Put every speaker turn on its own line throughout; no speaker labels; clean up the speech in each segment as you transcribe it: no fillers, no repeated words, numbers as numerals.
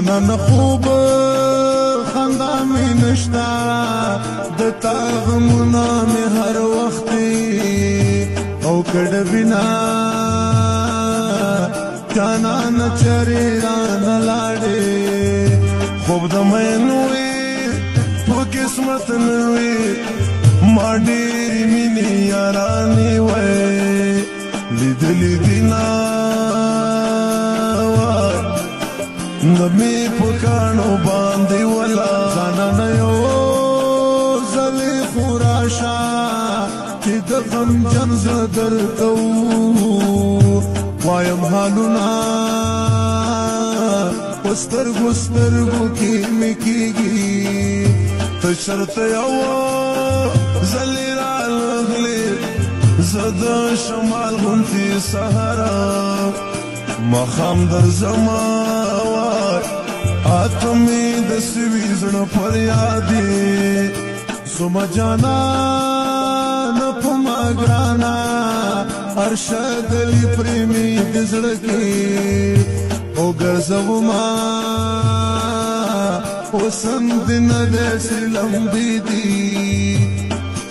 جانان خوب خندا می نشتا د تا غمونه می هر وختي او کډ بنا جانان چری ران لاړې خوب د مینوي په قسمت نوي ما ډېرې مینې یارانې وای لیدلې دي نه نمی پکانو باندې ولا ځانانه یو ځلې خوراشا چې د غمجن زړه درته وایم حالونه په سترګو سترګو کې مې کېږي ته چېرته یو ځلې رالغلې زه د شمال غوندې سهاره ماښام درځمه آتمی د سوي زړه فریادې زما جانان په ما ګرانه هر شګلې پرېمې د زړه کې وګرځوما حسن دې نه داسې لمبې دي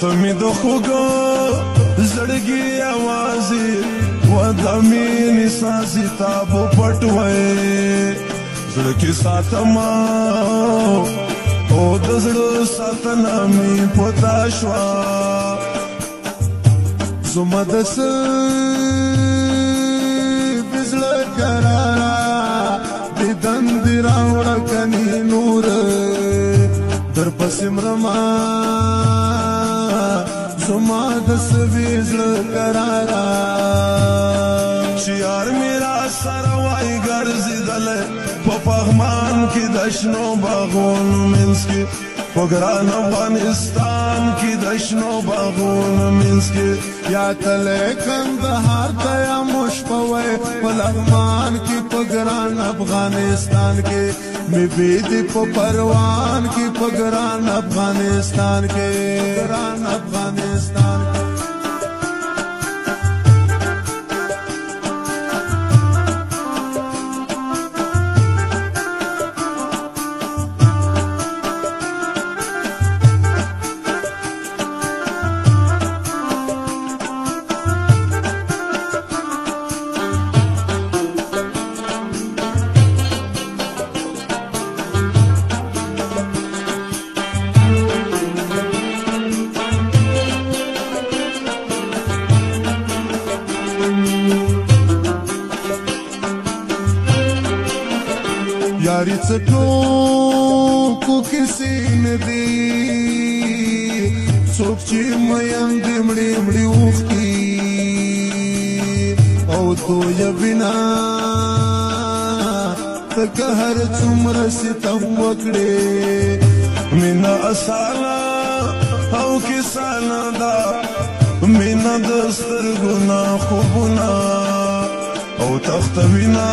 ته مې د خوږو زړګي اوازې و د مینې ساسې تابو پټ وای زړه کې ساتما او د زړه ساتنه مې پتا شوه زما د زړه قراره د دندې راوړه کنې نور درپسې مرمه زما د زړه قراره چې یار مې را سره وای ګرځېدلی په پغمان کې د شنو باغونو منځ کې په ګران افغانستان کې د شنو باغونو منځ کې یا تلی کندهار ته یا مشپوی په لغمان کې په ګران افغانستان کې مې بیدې په پروان کې په ګران افغانستان کې ګران افغانستان کې یاری څټوکو کیسې نه دي څوک چې میندې مړې مړې اوښتي او تویه بنا ته که هر څومره ستم وکړې مینه اسانه او کیسه نه ده مینه د سترګو نه خوبونه او تختوینه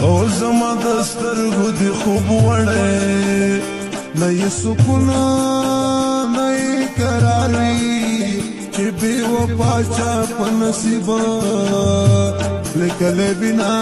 او زما د سترګو د خوب وړی نه یې سکونه نه یې قرار وي چې بې وفا چا په نصیبه لیکلی بنا